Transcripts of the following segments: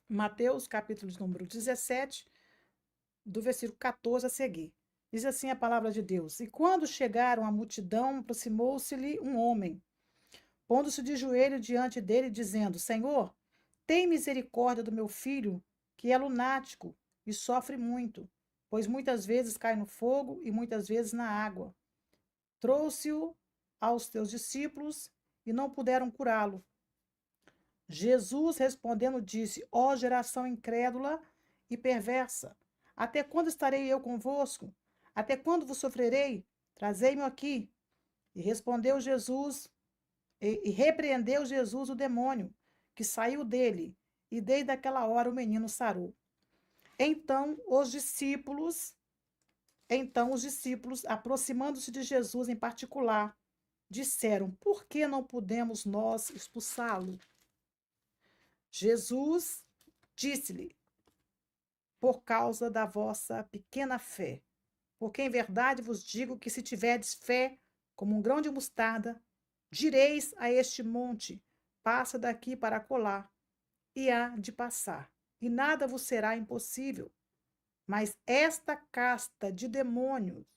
Mateus, capítulo de número 17, do versículo 14 a seguir. Diz assim a palavra de Deus: E quando chegaram a multidão, aproximou-se-lhe um homem, pondo-se de joelho diante dele, dizendo: Senhor, tem misericórdia do meu filho, que é lunático e sofre muito, pois muitas vezes cai no fogo e muitas vezes na água. Trouxe-o aos teus discípulos e não puderam curá-lo. Jesus respondendo disse: Ó geração incrédula e perversa, até quando estarei eu convosco? Até quando vos sofrerei? Trazei-me aqui. E respondeu Jesus, e repreendeu Jesus o demônio, que saiu dele, e desde aquela hora o menino sarou. Então os discípulos, aproximando-se de Jesus em particular, disseram: Por que não podemos nós expulsá-lo? Jesus disse-lhe: Por causa da vossa pequena fé. Porque em verdade vos digo que se tiverdes fé como um grão de mostarda, direis a este monte: passa daqui para acolá, e há de passar, e nada vos será impossível. Mas esta casta de demônios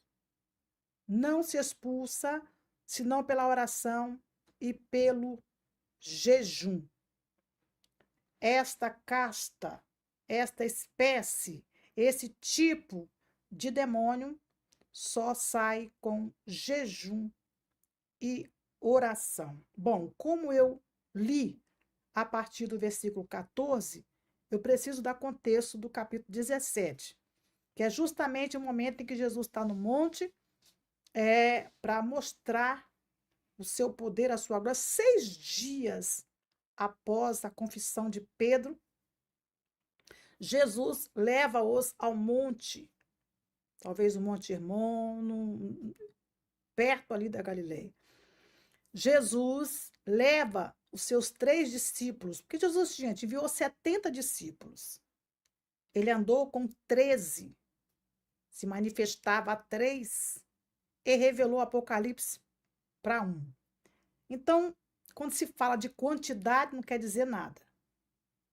não se expulsa senão pela oração e pelo jejum. Esta casta, esta espécie, esse tipo de demônio só sai com jejum e oração. Bom, como eu li a partir do versículo 14, eu preciso dar contexto do capítulo 17, que é justamente o momento em que Jesus está no monte, para mostrar o seu poder, a sua glória. 6 dias após a confissão de Pedro, Jesus leva-os ao monte, talvez o Monte Hermon, perto ali da Galileia. Jesus leva os seus 3 discípulos, porque Jesus, gente, enviou 70 discípulos. Ele andou com 13, se manifestava a 3 e revelou o Apocalipse para 1. Então, quando se fala de quantidade, não quer dizer nada.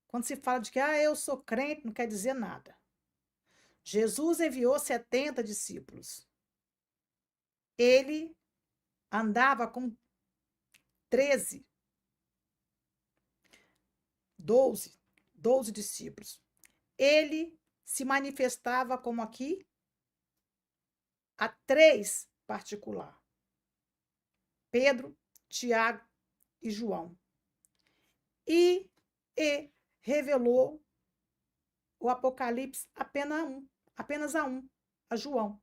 Quando se fala de que eu sou crente, não quer dizer nada. Jesus enviou 70 discípulos. Ele andava com 13, 12 discípulos. Ele se manifestava como aqui a 3 particular: Pedro, Tiago e João. E revelou o Apocalipse apenas a um, a João.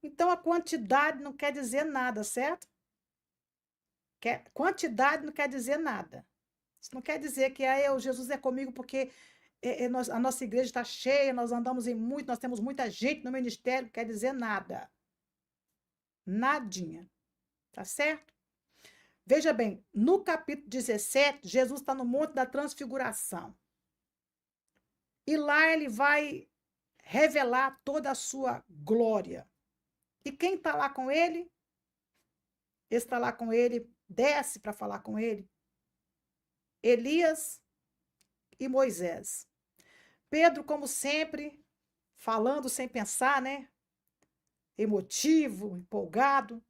Então, a quantidade não quer dizer nada, certo? Quantidade não quer dizer nada. Isso não quer dizer que Jesus é comigo porque a nossa igreja está cheia, nós andamos nós temos muita gente no ministério, não quer dizer nada. Nadinha. Tá certo? Veja bem, no capítulo 17, Jesus está no Monte da Transfiguração. E lá ele vai revelar toda a sua glória. E quem está lá com ele? Está lá com ele, desce para falar com ele, Elias e Moisés. Pedro, como sempre, falando sem pensar, né? Emotivo, empolgado.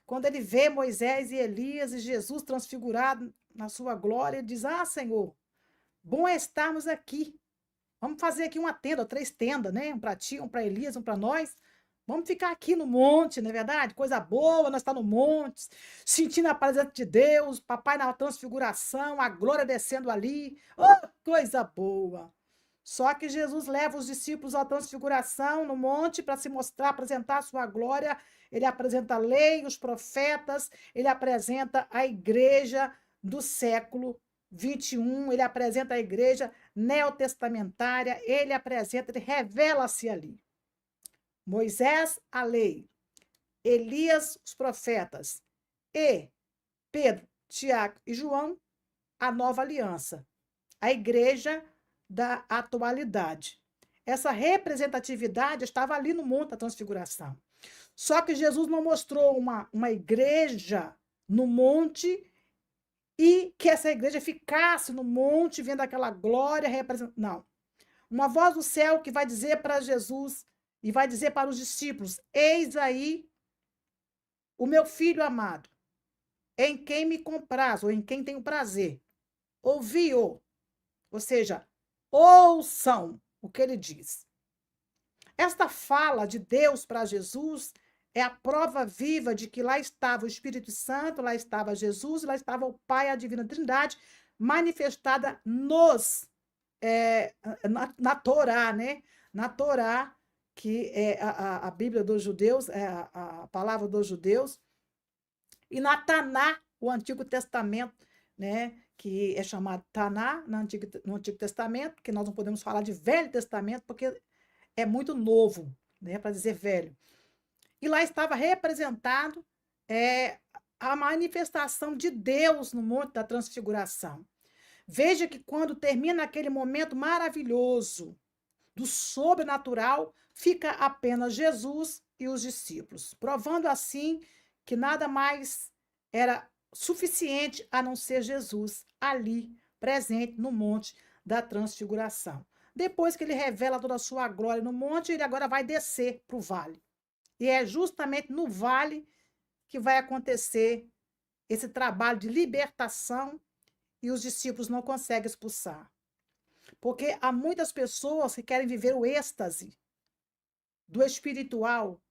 Quando ele vê Moisés e Elias e Jesus transfigurado na sua glória, ele diz: Senhor, bom é estarmos aqui. Vamos fazer aqui uma tenda, 3 tendas, né? Um para ti, um para Elias, um para nós. Vamos ficar aqui no monte, não é verdade? Coisa boa, nós estamos no monte, sentindo a presença de Deus, papai na transfiguração, a glória descendo ali. Oh, coisa boa! Só que Jesus leva os discípulos à transfiguração no monte para se mostrar, apresentar a sua glória. Ele apresenta a lei, os profetas, ele apresenta a igreja do século 21, ele apresenta a igreja neotestamentária, ele revela-se ali. Moisés, a lei, Elias, os profetas, e Pedro, Tiago e João, a nova aliança, a igreja da atualidade. Essa representatividade estava ali no Monte da Transfiguração. Só que Jesus não mostrou uma igreja no monte e que essa igreja ficasse no monte, vendo aquela glória representando. Não. Uma voz do céu que vai dizer para Jesus e vai dizer para os discípulos: eis aí o meu filho amado, em quem me compraz, ou em quem tenho prazer. Ouvi-o. Ou seja, ouçam o que ele diz. Esta fala de Deus para Jesus é a prova viva de que lá estava o Espírito Santo, lá estava Jesus, lá estava o Pai, a Divina Trindade, manifestada na Torá, né? Na Torá, que é a Bíblia dos judeus, é a palavra dos judeus, e na Taná, o Antigo Testamento, né? Que é chamado Taná no Antigo Testamento, que nós não podemos falar de Velho Testamento, porque é muito novo, né? Para dizer velho. E lá estava representado a manifestação de Deus no Monte da Transfiguração. Veja que quando termina aquele momento maravilhoso do sobrenatural, fica apenas Jesus e os discípulos, provando assim que nada mais era suficiente a não ser Jesus ali, presente no Monte da Transfiguração. Depois que ele revela toda a sua glória no monte, ele agora vai descer para o vale. E é justamente no vale que vai acontecer esse trabalho de libertação e os discípulos não conseguem expulsar. Porque há muitas pessoas que querem viver o êxtase do espiritual,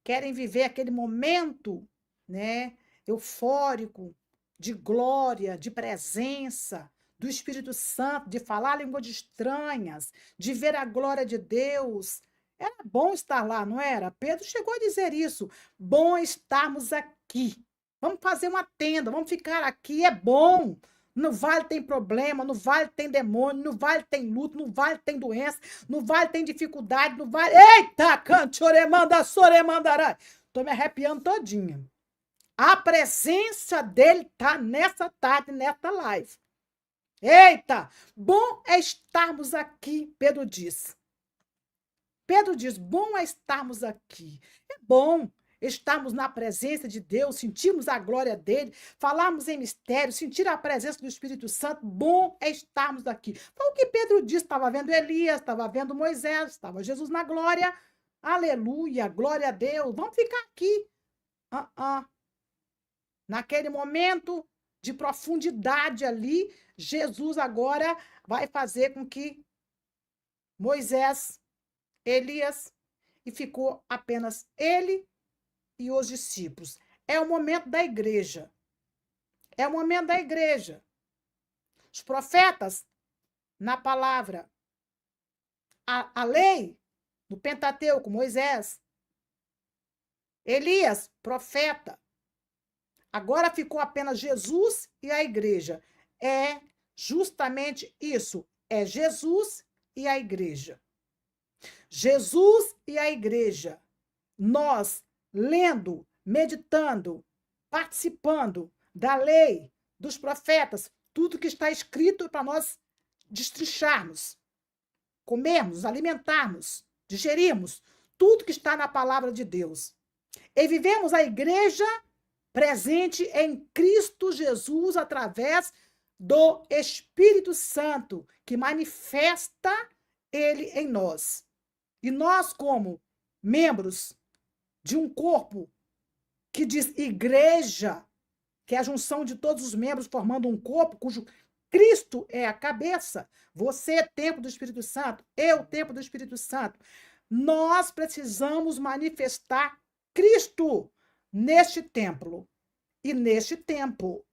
querem viver aquele momento, né, eufórico, de glória, de presença do Espírito Santo, de falar línguas estranhas, de ver a glória de Deus. Era bom estar lá, não era? Pedro chegou a dizer isso. Bom estarmos aqui. Vamos fazer uma tenda, vamos ficar aqui, é bom. No vale tem problema, no vale tem demônio, no vale tem luto, no vale tem doença, no vale tem dificuldade, no vale... Eita, cantoremanda, soremandará. Tô me arrepiando todinha. A presença dele tá nessa tarde, nessa live. Eita, bom é estarmos aqui, Pedro diz. Pedro diz, bom é estarmos aqui. É bom estarmos na presença de Deus, sentirmos a glória dele, falarmos em mistério, sentir a presença do Espírito Santo. Bom é estarmos aqui. Foi o que Pedro disse, estava vendo Elias, estava vendo Moisés, estava Jesus na glória. Aleluia, glória a Deus. Vamos ficar aqui. Naquele momento de profundidade ali, Jesus agora vai fazer com que Moisés, Elias, e ficou apenas ele e os discípulos. É o momento da igreja. É o momento da igreja. Os profetas, na palavra, a lei, no Pentateuco, Moisés, Elias, profeta. Agora ficou apenas Jesus e a igreja. É justamente isso. É Jesus e a igreja. Jesus e a igreja. Nós, lendo, meditando, participando da lei, dos profetas, tudo que está escrito para nós destrincharmos, comermos, alimentarmos, digerirmos, tudo que está na palavra de Deus. E vivemos a igreja presente em Cristo Jesus através do Espírito Santo, que manifesta ele em nós. E nós, como membros de um corpo que diz igreja, que é a junção de todos os membros formando um corpo cujo Cristo é a cabeça, você é templo do Espírito Santo, eu templo do Espírito Santo. Nós precisamos manifestar Cristo neste templo e neste tempo.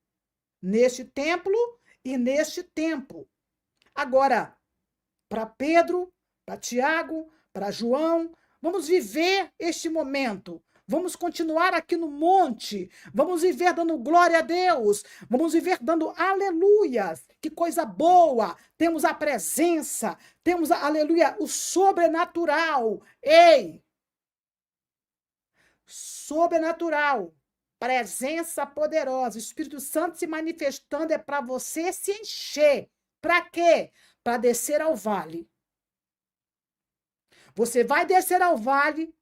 Neste templo e neste tempo. Agora, para Pedro, para Tiago, para João, vamos viver este momento. Vamos continuar aqui no monte. Vamos viver dando glória a Deus. Vamos viver dando aleluias. Que coisa boa. Temos a presença. Temos, aleluia, o sobrenatural. Ei! Sobrenatural. Presença poderosa. O Espírito Santo se manifestando é para você se encher. Para quê? Para descer ao vale. Você vai descer ao vale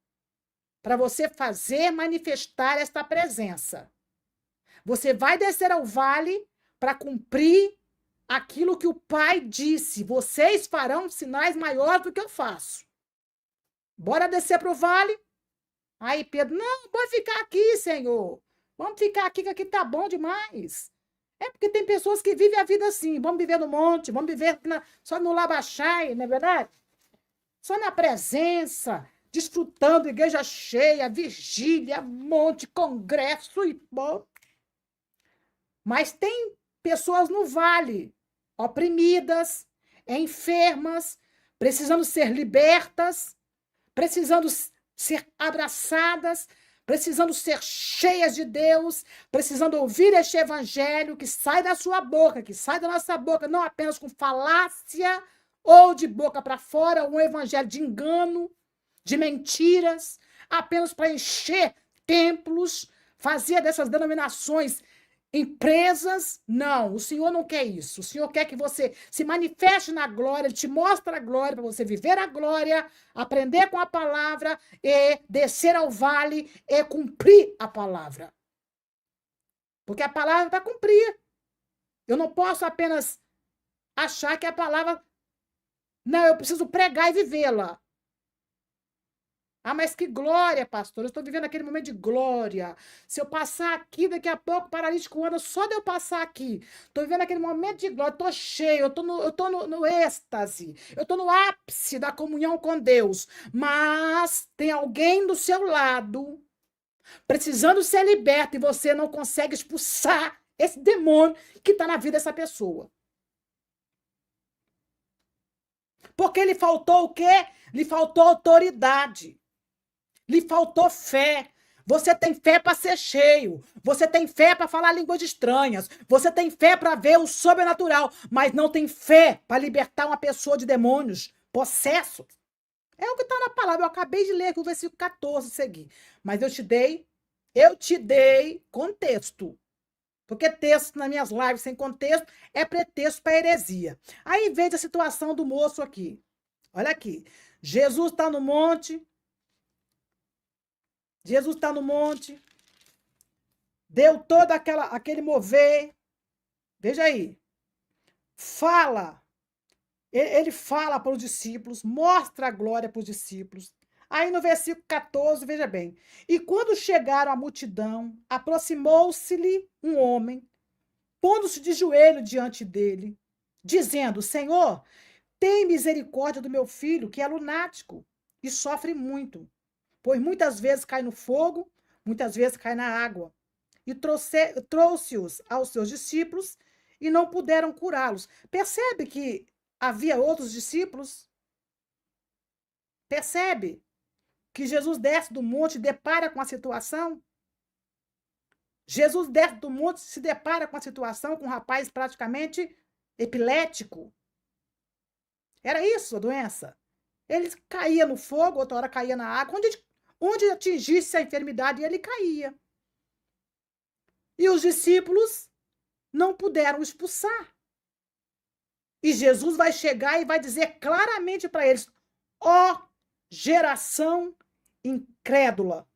para você fazer manifestar esta presença. Você vai descer ao vale para cumprir aquilo que o Pai disse. Vocês farão sinais maiores do que eu faço. Bora descer para o vale? Aí Pedro, não, pode ficar aqui, Senhor. Vamos ficar aqui, que aqui tá bom demais. É porque tem pessoas que vivem a vida assim. Vamos viver no monte, vamos viver só no Labachai, não é verdade? Só na presença, desfrutando, igreja cheia, vigília, monte, congresso e bom. Mas tem pessoas no vale, oprimidas, enfermas, precisando ser libertas, precisando ser abraçadas, precisando ser cheias de Deus, precisando ouvir este evangelho que sai da sua boca, que sai da nossa boca, não apenas com falácia ou de boca para fora, um evangelho de engano, de mentiras, apenas para encher templos, fazer dessas denominações empresas. Não, o Senhor não quer isso. O Senhor quer que você se manifeste na glória, Ele te mostra a glória, para você viver a glória, aprender com a palavra e descer ao vale e cumprir a palavra. Porque a palavra é para cumprir. Eu não posso apenas achar que a palavra... Não, eu preciso pregar e vivê-la. Ah, mas que glória, pastor. Eu estou vivendo aquele momento de glória. Se eu passar aqui, daqui a pouco, o paralítico anda só de eu passar aqui. Estou vivendo aquele momento de glória. Estou cheio, eu tô no êxtase. Eu estou no ápice da comunhão com Deus. Mas tem alguém do seu lado precisando ser liberto e você não consegue expulsar esse demônio que está na vida dessa pessoa. Porque lhe faltou o quê? Lhe faltou autoridade. Lhe faltou fé. Você tem fé para ser cheio. Você tem fé para falar línguas estranhas. Você tem fé para ver o sobrenatural. Mas não tem fé para libertar uma pessoa de demônios, possessos. É o que está na palavra. Eu acabei de ler aqui o versículo 14 seguir. Mas eu te dei contexto. Porque texto nas minhas lives sem contexto é pretexto para heresia. Aí veja a situação do moço aqui. Olha aqui. Jesus está no monte. Jesus está no monte, deu todo aquele mover. Veja aí. Fala. Ele fala para os discípulos, mostra a glória para os discípulos. Aí no versículo 14, veja bem. E quando chegaram à multidão, aproximou-se-lhe um homem, pondo-se de joelho diante dele, dizendo: Senhor, tem misericórdia do meu filho, que é lunático e sofre muito. Pois muitas vezes cai no fogo, muitas vezes cai na água. E trouxe-os aos seus discípulos e não puderam curá-los. Percebe que havia outros discípulos? Percebe que Jesus desce do monte e depara com a situação? Jesus desce do monte e se depara com a situação com um rapaz praticamente epilético. Era isso a doença? Ele caía no fogo, outra hora caía na água. Onde atingisse a enfermidade, ele caía. E os discípulos não puderam expulsar. E Jesus vai chegar e vai dizer claramente para eles: ó geração incrédula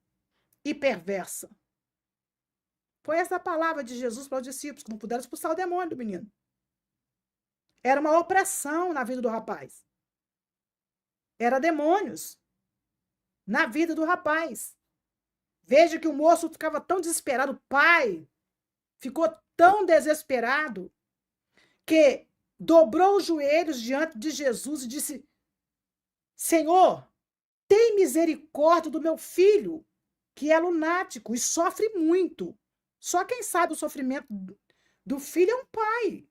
e perversa. Foi essa a palavra de Jesus para os discípulos, que não puderam expulsar o demônio do menino. Era uma opressão na vida do rapaz. Era demônios na vida do rapaz. Veja que o moço ficava tão desesperado, o pai ficou tão desesperado, que dobrou os joelhos diante de Jesus e disse: Senhor, tem misericórdia do meu filho, que é lunático e sofre muito. Só quem sabe o sofrimento do filho é um pai.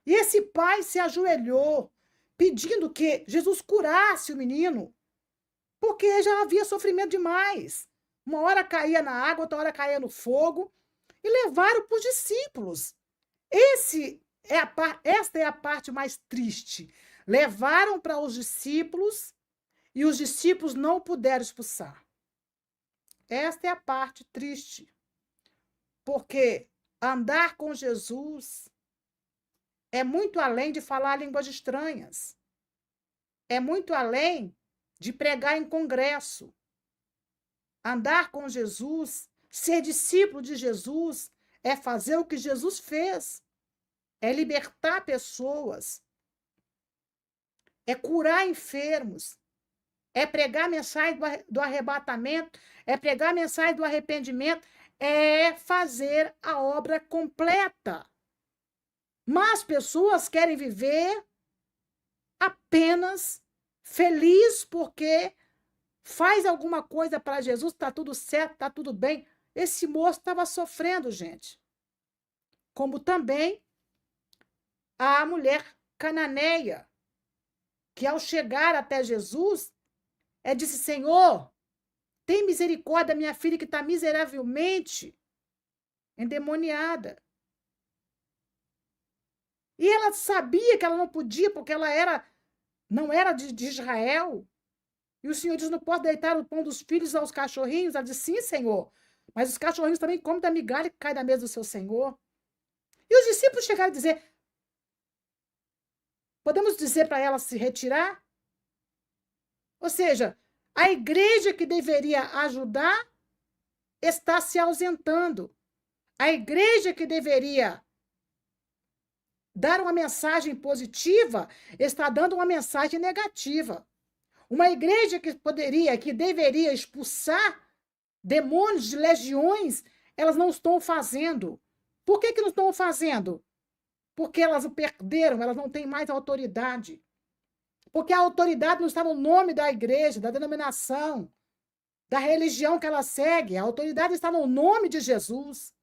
E esse pai se ajoelhou, pedindo que Jesus curasse o menino, porque já havia sofrimento demais. Uma hora caía na água, outra hora caía no fogo, e levaram para os discípulos. Esta é a parte mais triste. Levaram para os discípulos e os discípulos não puderam expulsar. Esta é a parte triste. Porque andar com Jesus é muito além de falar línguas estranhas. É muito além de pregar em congresso. Andar com Jesus, ser discípulo de Jesus, é fazer o que Jesus fez. é libertar pessoas, é curar enfermos, é pregar a mensagem do arrebatamento, é pregar a mensagem do arrependimento, é fazer a obra completa. Mas pessoas querem viver apenas feliz porque faz alguma coisa para Jesus, está tudo certo, está tudo bem. Esse moço estava sofrendo, gente. Como também a mulher cananeia, que ao chegar até Jesus, disse: Senhor, tem misericórdia da minha filha que está miseravelmente endemoniada. E ela sabia que ela não podia, porque ela não era de Israel. E o Senhor diz: não posso deitar o pão dos filhos aos cachorrinhos. Ela disse: sim, Senhor. Mas os cachorrinhos também comem da migalha que cai da mesa do seu Senhor. E os discípulos chegaram a dizer: podemos dizer para ela se retirar? Ou seja, a igreja que deveria ajudar está se ausentando. A igreja que deveria dar uma mensagem positiva está dando uma mensagem negativa. Uma igreja que deveria expulsar demônios de legiões, elas não estão fazendo. Por que não estão fazendo? Porque elas o perderam, elas não têm mais autoridade. Porque a autoridade não está no nome da igreja, da denominação, da religião que ela segue. A autoridade está no nome de Jesus.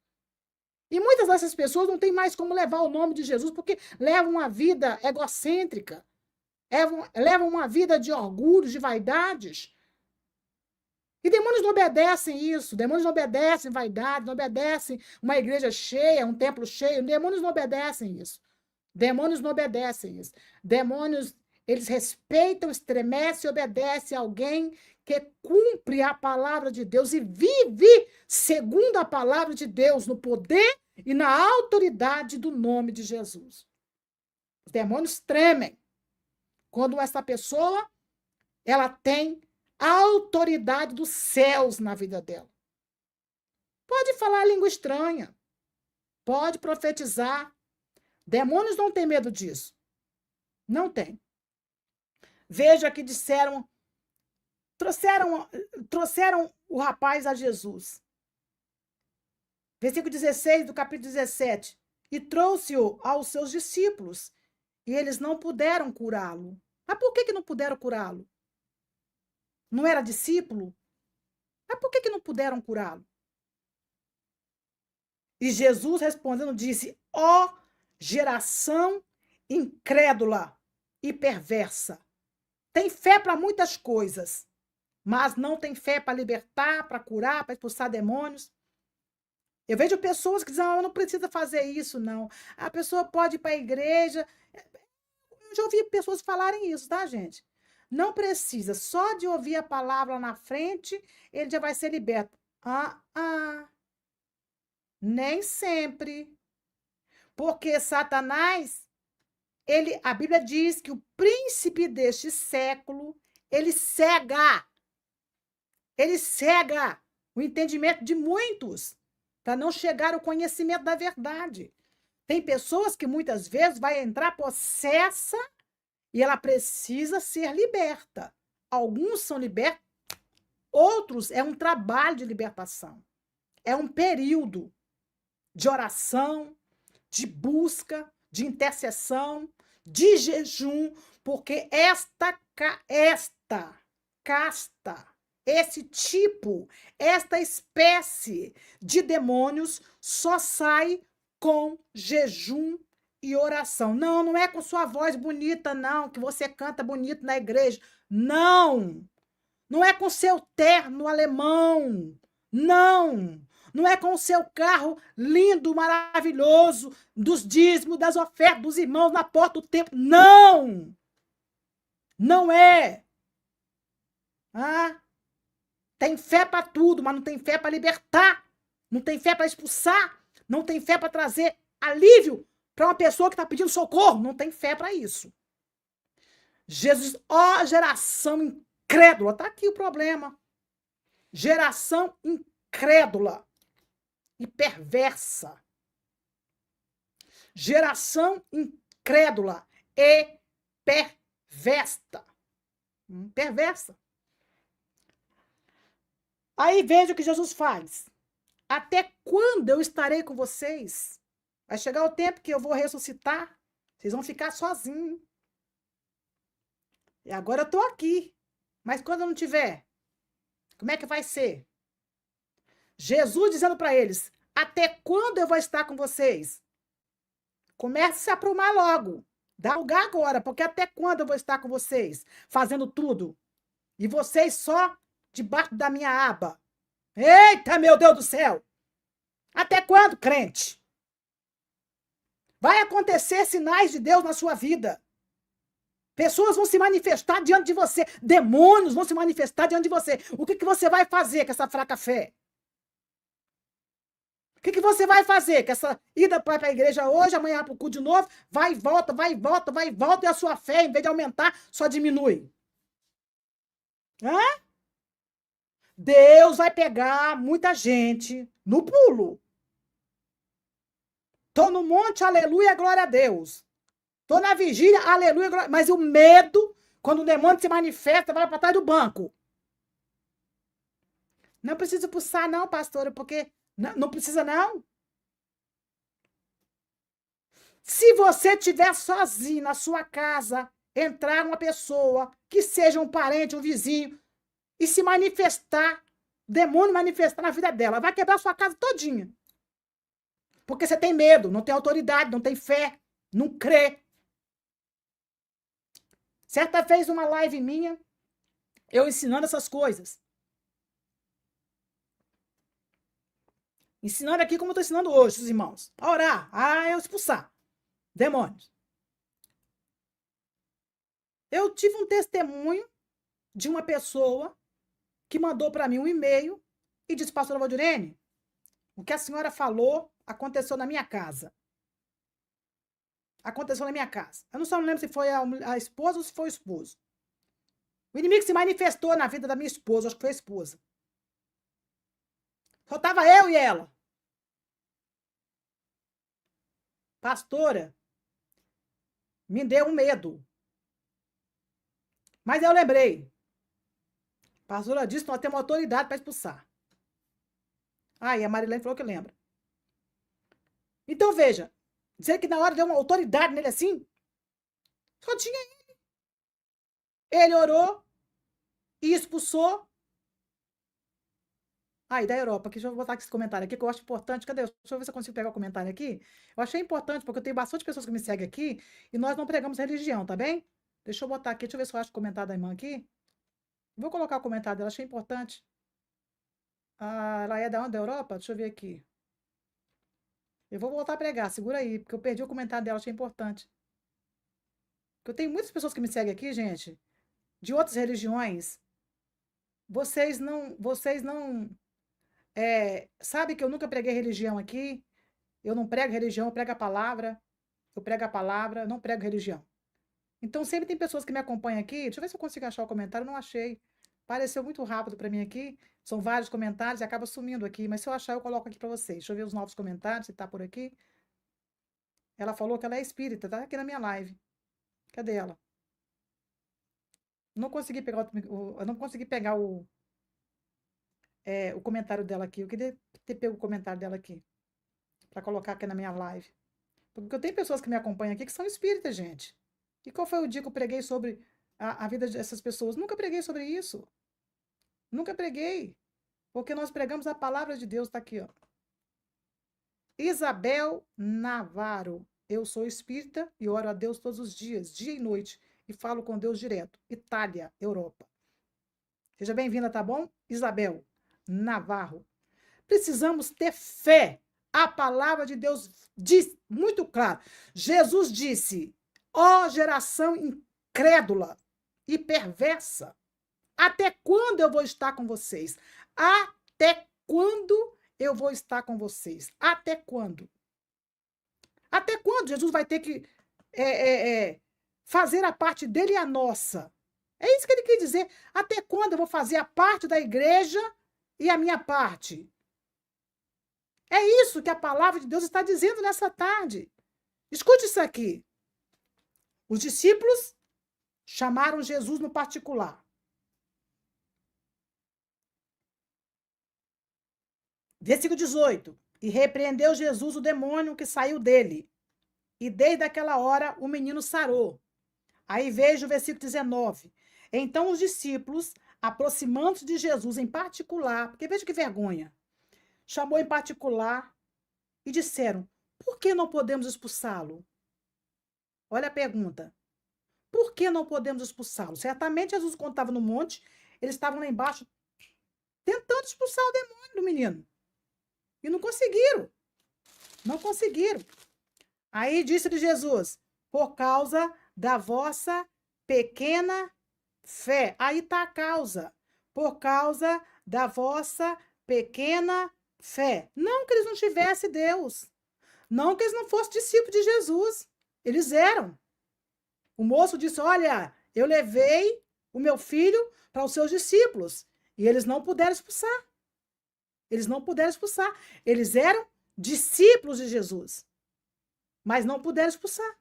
E muitas dessas pessoas não têm mais como levar o nome de Jesus porque levam uma vida egocêntrica, levam uma vida de orgulho, de vaidades. E demônios não obedecem isso, demônios não obedecem vaidade, não obedecem uma igreja cheia, um templo cheio, demônios não obedecem isso. Demônios não obedecem isso. Demônios, eles respeitam, estremecem e obedecem a alguém que cumpre a palavra de Deus e vive segundo a palavra de Deus, no poder e na autoridade do nome de Jesus. Os demônios tremem quando essa pessoa ela tem a autoridade dos céus na vida dela. Pode falar língua estranha, pode profetizar. Demônios não têm medo disso. Não tem. Veja que trouxeram o rapaz a Jesus. Versículo 16 do capítulo 17. E trouxe-o aos seus discípulos, e eles não puderam curá-lo. Mas por que não puderam curá-lo? Não era discípulo? Mas por que não puderam curá-lo? E Jesus respondendo disse: ó geração incrédula e perversa. Tem fé para muitas coisas, mas não tem fé para libertar, para curar, para expulsar demônios. Eu vejo pessoas que dizem: não precisa fazer isso, não. A pessoa pode ir para a igreja. Eu já ouvi pessoas falarem isso, tá, gente? Não precisa, só de ouvir a palavra na frente, ele já vai ser liberto. Nem sempre. Porque Satanás, a Bíblia diz que o príncipe deste século, ele cega o entendimento de muitos, para não chegar ao conhecimento da verdade. Tem pessoas que muitas vezes vai entrar possessa e ela precisa ser liberta. Alguns são libertos, outros é um trabalho de libertação. É um período de oração, de busca, de intercessão, de jejum, porque esta casta, esta espécie de demônios só sai com jejum e oração. Não é com sua voz bonita, não, que você canta bonito na igreja. Não é com seu terno alemão. Não é com o seu carro lindo, maravilhoso, dos dízimos, das ofertas dos irmãos na porta do templo. Não é. Tem fé para tudo, mas não tem fé para libertar. Não tem fé para expulsar. Não tem fé para trazer alívio para uma pessoa que está pedindo socorro. Não tem fé para isso. Jesus, ó geração incrédula. Está aqui o problema. Geração incrédula e perversa. Geração incrédula e perversa. Perversa. Aí veja o que Jesus faz. Até quando eu estarei com vocês? Vai chegar o tempo que eu vou ressuscitar. Vocês vão ficar sozinhos. E agora eu estou aqui. Mas quando eu não tiver, como é que vai ser? Jesus dizendo para eles, até quando eu vou estar com vocês? Comece a se aprumar logo. Dá lugar agora, porque até quando eu vou estar com vocês? Fazendo tudo. E vocês só debaixo da minha aba. Eita, meu Deus do céu! Até quando, crente? Vai acontecer sinais de Deus na sua vida. Pessoas vão se manifestar diante de você. Demônios vão se manifestar diante de você. O que você vai fazer com essa fraca fé? O que você vai fazer com essa ida para a igreja hoje, amanhã para o culto de novo? Vai e volta, vai e volta, vai e volta. E a sua fé, em vez de aumentar, só diminui. Hã? Deus vai pegar muita gente no pulo. Tô no monte, aleluia, glória a Deus. Tô na vigília, aleluia, glória. Mas o medo, quando o demônio se manifesta, vai para trás do banco. Não precisa pulsar não, pastora, porque não precisa não. Se você estiver sozinho na sua casa, entrar uma pessoa, que seja um parente, um vizinho, e se manifestar, demônio manifestar na vida dela, vai quebrar a sua casa todinha. Porque você tem medo, não tem autoridade, não tem fé, não crê. Certa vez, uma live minha, eu ensinando essas coisas. Ensinando aqui como eu estou ensinando hoje, os irmãos. A orar, a eu expulsar demônios. Eu tive um testemunho de uma pessoa que mandou para mim um e-mail e disse, pastora Valdirene, o que a senhora falou aconteceu na minha casa. Aconteceu na minha casa. Eu não lembro se foi a esposa ou se foi o esposo. O inimigo se manifestou na vida da minha esposa, acho que foi a esposa. Só estava eu e ela. Pastora, me deu um medo. Mas eu lembrei. A pastora disse que nós temos autoridade para expulsar. Ah, e a Marilene falou que lembra. Então, veja. Dizer que na hora deu uma autoridade nele assim, só tinha ele. Ele orou e expulsou. Aí, da Europa, aqui, deixa eu botar aqui esse comentário aqui, que eu acho importante. Cadê? Deixa eu ver se eu consigo pegar o comentário aqui. Eu achei importante, porque eu tenho bastante pessoas que me seguem aqui, e nós não pregamos religião, tá bem? Deixa eu botar aqui, deixa eu ver se eu acho o comentário da irmã aqui. Vou colocar o comentário dela, achei importante. Ah, ela é da onde? Da Europa? Deixa eu ver aqui. Eu vou voltar a pregar, segura aí, porque eu perdi o comentário dela, achei importante. Porque eu tenho muitas pessoas que me seguem aqui, gente, de outras religiões. Vocês não sabe que eu nunca preguei religião aqui? Eu não prego religião, eu prego a palavra. Eu prego a palavra, não prego religião. Então, sempre tem pessoas que me acompanham aqui. Deixa eu ver se eu consigo achar o comentário. Não achei. Apareceu muito rápido para mim aqui. São vários comentários e acaba sumindo aqui. Mas se eu achar, eu coloco aqui para vocês. Deixa eu ver os novos comentários, se tá por aqui. Ela falou que ela é espírita, tá aqui na minha live. Cadê ela? Não consegui pegar eu não consegui pegar o comentário dela aqui. Eu queria ter pego o comentário dela aqui. Para colocar aqui na minha live. Porque eu tenho pessoas que me acompanham aqui que são espíritas, gente. E qual foi o dia que eu preguei sobre a vida dessas pessoas? Nunca preguei sobre isso. Nunca preguei. Porque nós pregamos a palavra de Deus, tá aqui, ó. Isabel Navarro. Eu sou espírita e oro a Deus todos os dias, dia e noite, e falo com Deus direto. Itália, Europa. Seja bem-vinda, tá bom? Isabel Navarro. Precisamos ter fé. A palavra de Deus diz muito claro. Jesus disse, ó geração incrédula e perversa, até quando eu vou estar com vocês? Até quando eu vou estar com vocês? Até quando? Até quando Jesus vai ter que fazer a parte dele e a nossa? É isso que ele quer dizer. Até quando eu vou fazer a parte da igreja e a minha parte? É isso que a palavra de Deus está dizendo nessa tarde. Escute isso aqui. Os discípulos chamaram Jesus no particular. Versículo 18. E repreendeu Jesus o demônio que saiu dele. E desde aquela hora o menino sarou. Aí veja o versículo 19. Então os discípulos, aproximando-se de Jesus em particular, porque veja que vergonha, chamou em particular e disseram: por que não podemos expulsá-lo? Olha a pergunta. Por que não podemos expulsá-lo? Certamente Jesus, quando estava no monte, eles estavam lá embaixo tentando expulsar o demônio do menino. E não conseguiram. Não conseguiram. Aí disse-lhe Jesus: por causa da vossa pequena fé. Aí está a causa. Por causa da vossa pequena fé. Não que eles não tivessem Deus. Não que eles não fossem discípulos de Jesus. Eles eram. O moço disse: olha, eu levei o meu filho para os seus discípulos. E eles não puderam expulsar. Eles não puderam expulsar. Eles eram discípulos de Jesus. Mas não puderam expulsar.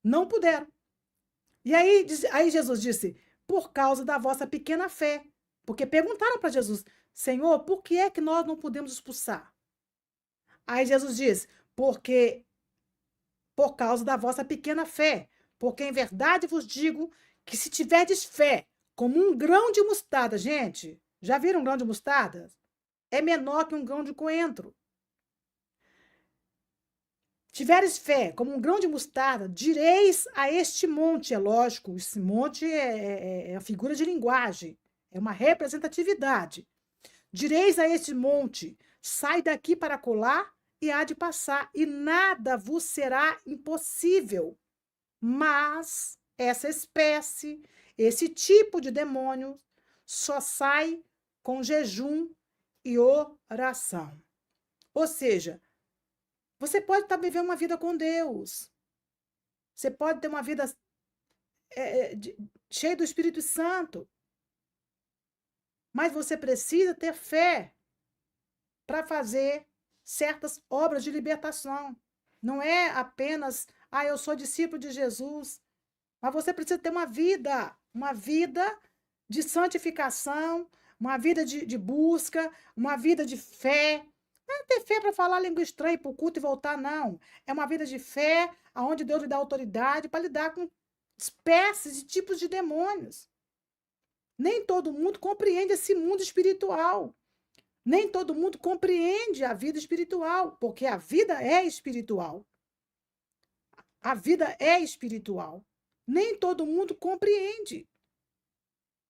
Não puderam. E aí Jesus disse: por causa da vossa pequena fé. Porque perguntaram para Jesus: Senhor, por que é que nós não podemos expulsar? Aí Jesus diz: porque por causa da vossa pequena fé. Porque em verdade vos digo que se tiverdes fé, como um grão de mostarda, gente, já viram um grão de mostarda? É menor que um grão de coentro. Tiveres fé, como um grão de mostarda, direis a este monte, é lógico, esse monte é a figura de linguagem, é uma representatividade. Direis a este monte, sai daqui para colar e há de passar, e nada vos será impossível. Mas essa espécie, esse tipo de demônio, só sai com jejum e oração. Ou seja, você pode estar vivendo uma vida com Deus. Você pode ter uma vida cheia do Espírito Santo. Mas você precisa ter fé para fazer certas obras de libertação. Não é apenas, eu sou discípulo de Jesus. Mas você precisa ter uma vida de santificação, uma vida de busca, uma vida de fé. Não é ter fé para falar língua estranha para o culto e voltar, não. É uma vida de fé, onde Deus lhe dá autoridade para lidar com espécies e tipos de demônios. Nem todo mundo compreende esse mundo espiritual. Nem todo mundo compreende a vida espiritual, porque a vida é espiritual. A vida é espiritual. Nem todo mundo compreende.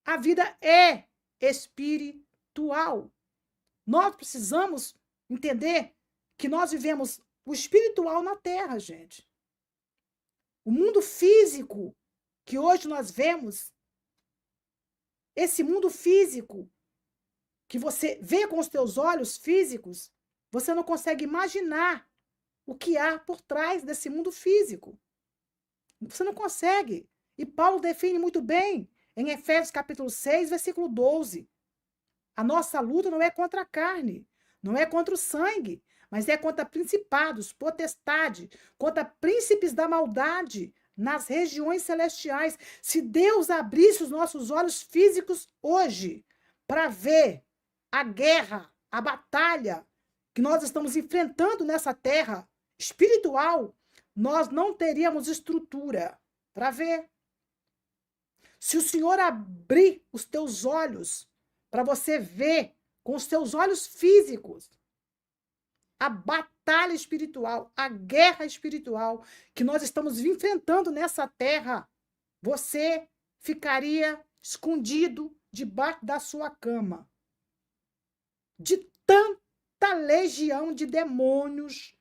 A vida é espiritual. Nós precisamos entender que nós vivemos o espiritual na Terra, gente. O mundo físico que hoje nós vemos, esse mundo físico que você vê com os teus olhos físicos, você não consegue imaginar o que há por trás desse mundo físico. Você não consegue. E Paulo define muito bem em Efésios capítulo 6, versículo 12. A nossa luta não é contra a carne, não é contra o sangue, mas é contra principados, potestade, contra príncipes da maldade nas regiões celestiais. Se Deus abrisse os nossos olhos físicos hoje para ver a guerra, a batalha que nós estamos enfrentando nessa terra espiritual, nós não teríamos estrutura para ver. Se o Senhor abrir os teus olhos para você ver com os teus olhos físicos a batalha espiritual, a guerra espiritual que nós estamos enfrentando nessa terra, você ficaria escondido debaixo da sua cama. De tanta legião de demônios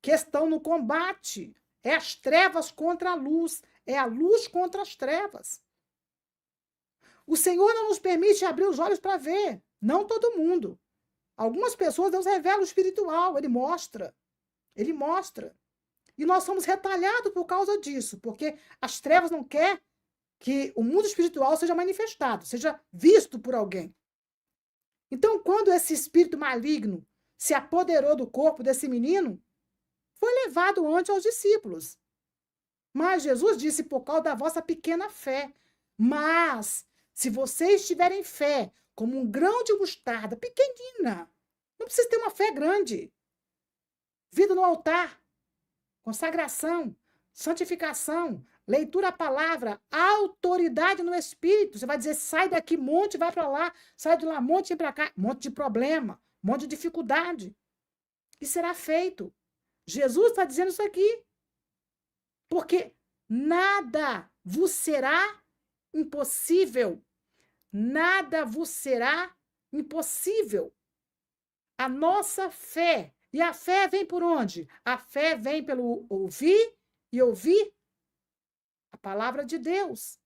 que estão no combate. É as trevas contra a luz, é a luz contra as trevas. O Senhor não nos permite abrir os olhos para ver, não todo mundo. Algumas pessoas Deus revela o espiritual, Ele mostra. Ele mostra. E nós somos retalhados por causa disso, porque as trevas não querem que o mundo espiritual seja manifestado, seja visto por alguém. Então, quando esse espírito maligno se apoderou do corpo desse menino, foi levado antes aos discípulos. Mas Jesus disse, por causa da vossa pequena fé. Mas, se vocês tiverem fé, como um grão de mostarda, pequenina, não precisa ter uma fé grande. Vida no altar, consagração, santificação, leitura da palavra, autoridade no Espírito. Você vai dizer, sai daqui, monte, vai para lá, sai de lá, monte, vem para cá. Monte de problema, monte de dificuldade. E será feito. Jesus está dizendo isso aqui. Porque nada vos será impossível. Nada vos será impossível. A nossa fé. E a fé vem por onde? A fé vem pelo ouvir e ouvir a palavra de Deus.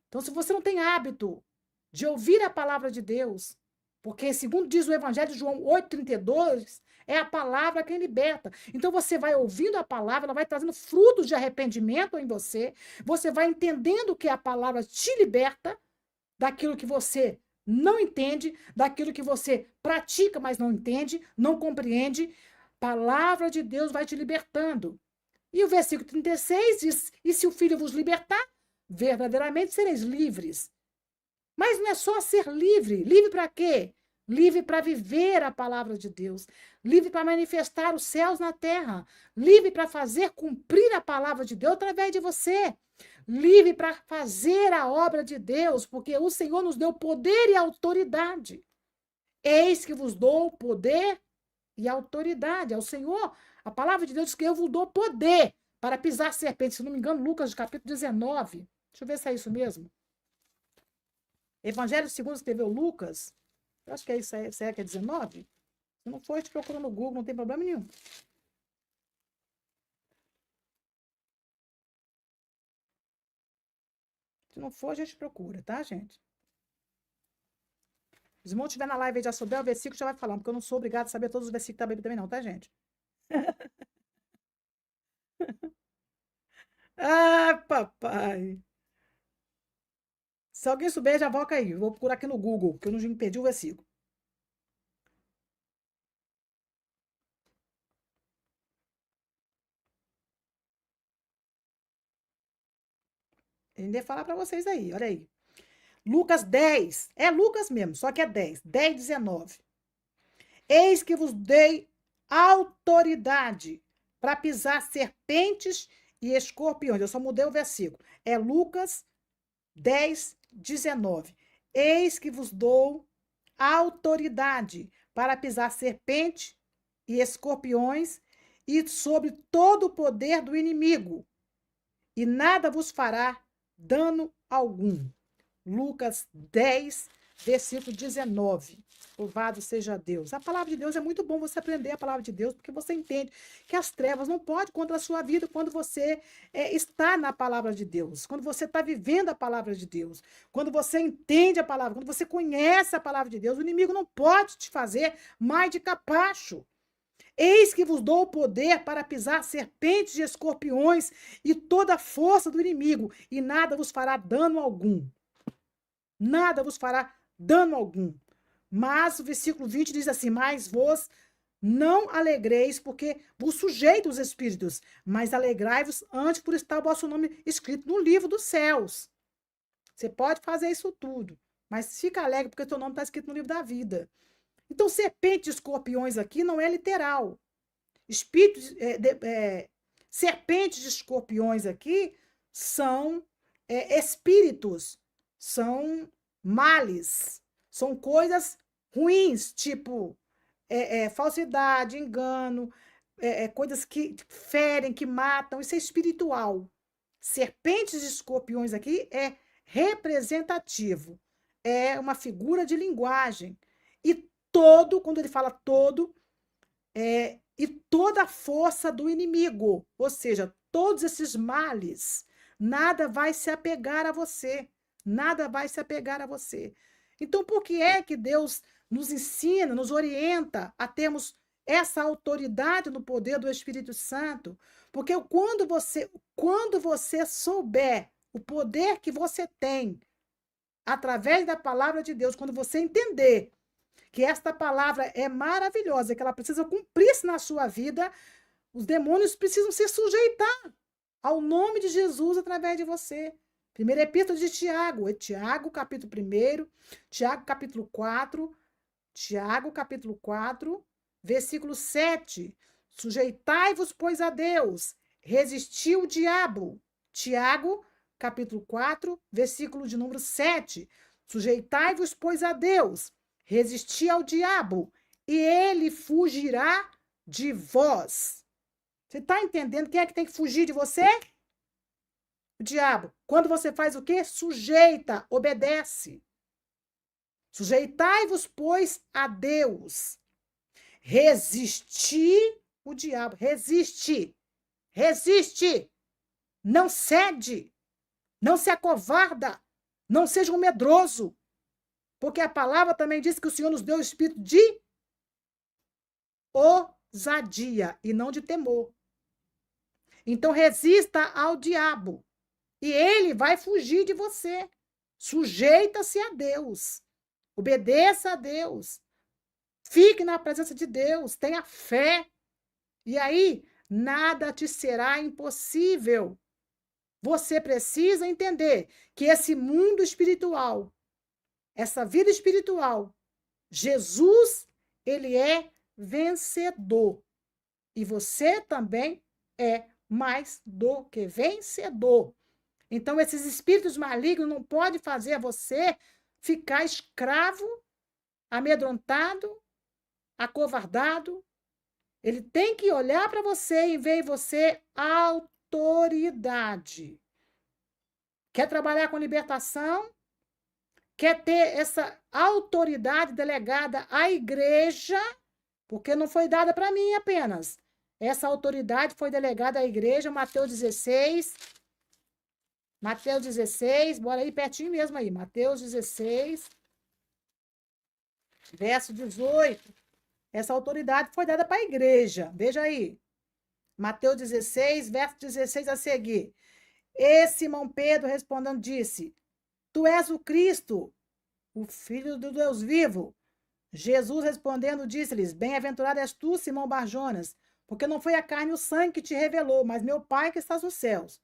Então, se você não tem hábito de ouvir a palavra de Deus, porque, segundo diz o Evangelho de João 8,32, é a palavra quem liberta. Então, você vai ouvindo a palavra, ela vai trazendo frutos de arrependimento em você, você vai entendendo que a palavra te liberta daquilo que você não entende, daquilo que você pratica, mas não entende, não compreende. Palavra de Deus vai te libertando. E o versículo 36 diz, e se o Filho vos libertar, verdadeiramente sereis livres. Mas não é só ser livre. Livre para quê? Livre para viver a palavra de Deus. Livre para manifestar os céus na terra. Livre para fazer cumprir a palavra de Deus através de você. Livre para fazer a obra de Deus, porque o Senhor nos deu poder e autoridade. Eis que vos dou poder e autoridade. Ao Senhor, a palavra de Deus diz que eu vos dou poder para pisar serpente. Se não me engano, Lucas, capítulo 19. Deixa eu ver se é isso mesmo. Evangelho segundo escreveu Lucas. Eu acho que é isso aí, será que é 19? Se não for, a gente procura no Google, não tem problema nenhum. Se não for, a gente procura, tá, gente? Se os irmãos estiver na live e já souber o versículo, já vai falando, porque eu não sou obrigado a saber todos os versículos da Bíblia também não, tá, gente? Ah, papai. Se alguém souber, já volta aí. Vou procurar aqui no Google, porque eu não perdi o versículo. Ele ia falar para vocês aí, olha aí. Lucas 10. É Lucas mesmo, só que é 10. 10, 19. Eis que vos dei autoridade para pisar serpentes e escorpiões. Eu só mudei o versículo. É Lucas 10, 19. Eis que vos dou autoridade para pisar serpente e escorpiões e sobre todo o poder do inimigo, e nada vos fará dano algum. Lucas 10, versículo 19. Louvado seja Deus. A palavra de Deus é muito bom você aprender a palavra de Deus, porque você entende que as trevas não podem contra a sua vida quando você está na palavra de Deus, quando você está vivendo a palavra de Deus, quando você entende a palavra, quando você conhece a palavra de Deus, o inimigo não pode te fazer mais de capacho. Eis que vos dou o poder para pisar serpentes e escorpiões e toda a força do inimigo, e nada vos fará dano algum. Nada vos fará dano algum. Mas o versículo 20 diz assim, mas vos não alegreis, porque vos sujeito os espíritos, mas alegrai-vos antes por estar o vosso nome escrito no livro dos céus. Você pode fazer isso tudo, mas fica alegre porque teu nome está escrito no livro da vida. Então, serpentes e escorpiões aqui não é literal. Espíritos, serpentes de escorpiões aqui são espíritos, são males, são coisas ruins, tipo falsidade, engano, coisas que ferem, que matam, isso é espiritual. Serpentes e escorpiões aqui é representativo, é uma figura de linguagem. E todo, quando ele fala todo, e toda a força do inimigo, ou seja, todos esses males, nada vai se apegar a você, nada vai se apegar a você. Então, por que é que Deus nos ensina, nos orienta a termos essa autoridade no poder do Espírito Santo? Porque quando você souber o poder que você tem através da palavra de Deus, quando você entender que esta palavra é maravilhosa, que ela precisa cumprir-se na sua vida, Os demônios precisam se sujeitar ao nome de Jesus através de você. Primeira epístola de Tiago, Tiago, capítulo 1, Tiago, capítulo 4, Tiago, capítulo 4, versículo 7. Sujeitai-vos, pois, a Deus, resistiu o diabo. Tiago, capítulo 4, versículo de número 7. Sujeitai-vos, pois, a Deus, resisti ao diabo, e ele fugirá de vós. Você está entendendo quem é que tem que fugir de você? O diabo. Quando você faz o quê? Sujeita, obedece. Sujeitai-vos, pois, a Deus. Resisti o diabo. Resiste. Resiste. Não cede. Não se acovarda. Não seja um medroso. Porque a palavra também diz que o Senhor nos deu o espírito de ousadia e não de temor. Então resista ao diabo. E ele vai fugir de você. Sujeita-se a Deus. Obedeça a Deus. Fique na presença de Deus. Tenha fé. E aí, nada te será impossível. Você precisa entender que esse mundo espiritual, essa vida espiritual, Jesus, ele é vencedor. E você também é mais do que vencedor. Então, esses espíritos malignos não podem fazer você ficar escravo, amedrontado, acovardado. Ele tem que olhar para você e ver em você autoridade. Quer trabalhar com libertação? Quer ter essa autoridade delegada à igreja? Porque não foi dada para mim apenas. Essa autoridade foi delegada à igreja, Mateus 16. Mateus 16, bora aí pertinho mesmo aí. Mateus 16, verso 18. Essa autoridade foi dada para a igreja. Veja aí. Mateus 16, verso 16 a seguir. E Simão Pedro respondendo disse: Tu és o Cristo, o Filho do Deus vivo. Jesus respondendo disse-lhes: Bem-aventurado és tu, Simão Barjonas, porque não foi a carne e o sangue que te revelou, mas meu Pai que estás nos céus.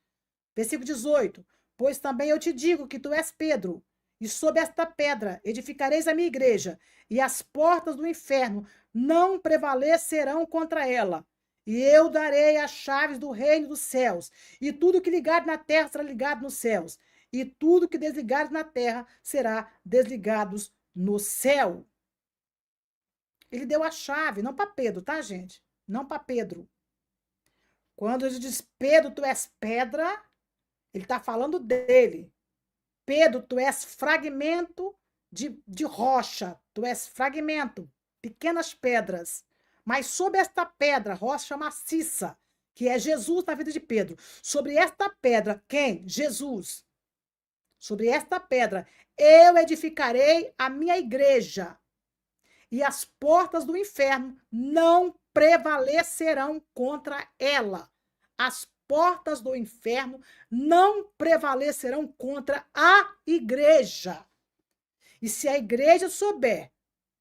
Versículo 18. Pois também eu te digo que tu és Pedro, e sob esta pedra edificareis a minha igreja, e as portas do inferno não prevalecerão contra ela. E eu darei as chaves do reino dos céus, e tudo que ligares na terra será ligado nos céus, e tudo que desligares na terra será desligado no céu. Ele deu a chave, não para Pedro, tá, gente? Não para Pedro. Quando ele diz, Pedro, tu és pedra, ele está falando dele. Pedro, tu és fragmento de rocha, tu és fragmento, pequenas pedras. Mas sobre esta pedra, rocha maciça, que é Jesus na vida de Pedro, sobre esta pedra, quem? Jesus. Sobre esta pedra, eu edificarei a minha igreja, e as portas do inferno não prevalecerão contra ela. As portas do inferno não prevalecerão contra a igreja. E se a igreja souber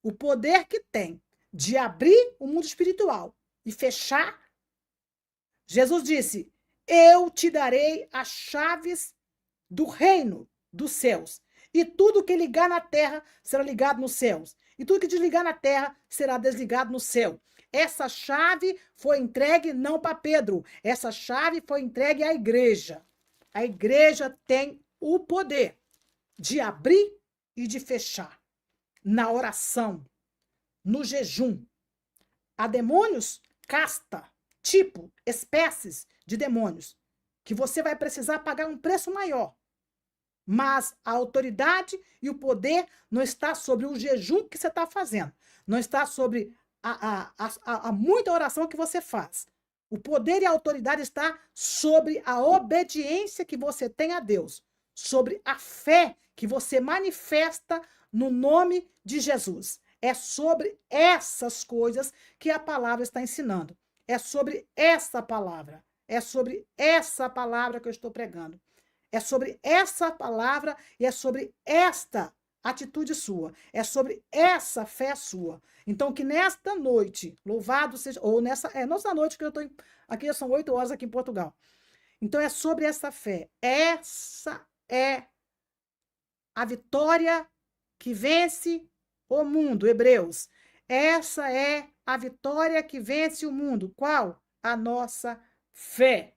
o poder que tem de abrir o mundo espiritual e fechar, Jesus disse: eu te darei as chaves do reino dos céus. E tudo que ligar na terra será ligado nos céus. E tudo que desligar na terra será desligado no céu. Essa chave foi entregue não para Pedro. Essa chave foi entregue à igreja. A igreja tem o poder de abrir e de fechar. Na oração, no jejum. Há demônios, casta, tipo, espécies de demônios, que você vai precisar pagar um preço maior. Mas a autoridade e o poder não está sobre o jejum que você está fazendo. Não está sobre a muita oração que você faz. O poder e a autoridade está sobre a obediência que você tem a Deus. Sobre a fé que você manifesta no nome de Jesus. É sobre essas coisas que a palavra está ensinando. É sobre essa palavra. É sobre essa palavra que eu estou pregando. É sobre essa palavra e é sobre esta atitude sua, é sobre essa fé sua. Então, que nesta noite, louvado seja, ou nessa noite que eu estou aqui, já são 8 horas aqui em Portugal. Então, é sobre essa fé. Essa é a vitória que vence o mundo, Hebreus. Essa é a vitória que vence o mundo. Qual? A nossa fé.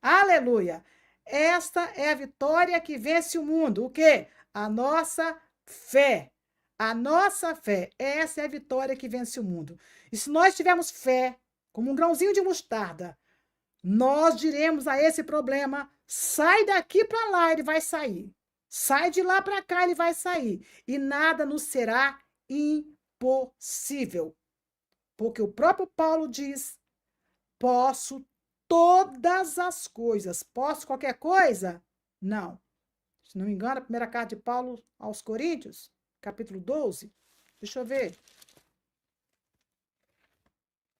Aleluia! Esta é a vitória que vence o mundo. O quê? A nossa fé. A nossa fé. Essa é a vitória que vence o mundo. E se nós tivermos fé, como um grãozinho de mostarda, nós diremos a esse problema: sai daqui para lá, ele vai sair. Sai de lá para cá, ele vai sair. E nada nos será impossível. Porque o próprio Paulo diz: posso todas as coisas. Posso qualquer coisa? Não. Se não me engano, a primeira carta de Paulo aos Coríntios, capítulo 12. Deixa eu ver.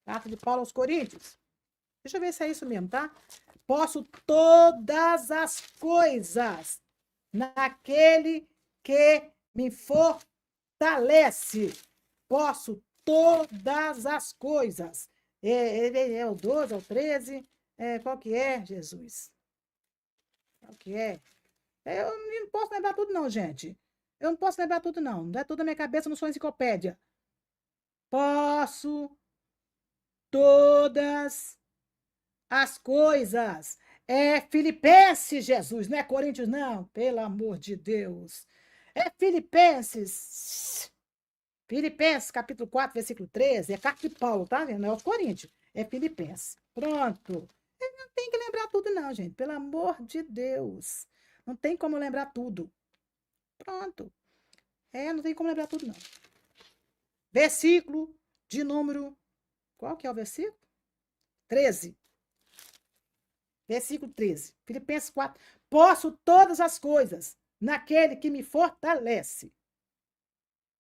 Carta de Paulo aos Coríntios. Deixa eu ver se é isso mesmo, tá? Posso todas as coisas naquele que me fortalece. Posso todas as coisas. É o 12, é o 13. Qual que é, Jesus? Qual que é? Eu não posso lembrar tudo, não, gente. Eu não posso lembrar tudo, não. Não é tudo na minha cabeça, eu não sou enciclopédia. Posso todas as coisas. É Filipenses, Jesus, não é Coríntios, não. Pelo amor de Deus. É Filipenses. Filipenses, capítulo 4, versículo 13. É carta de Paulo, tá vendo? Não é os Coríntios. É Filipenses. Pronto. Não tem que lembrar tudo, não, gente. Pelo amor de Deus. Não tem como lembrar tudo. Pronto. Não tem como lembrar tudo, não. Versículo de número... Qual que é o versículo? 13. Versículo 13. Filipenses 4. Posso todas as coisas naquele que me fortalece.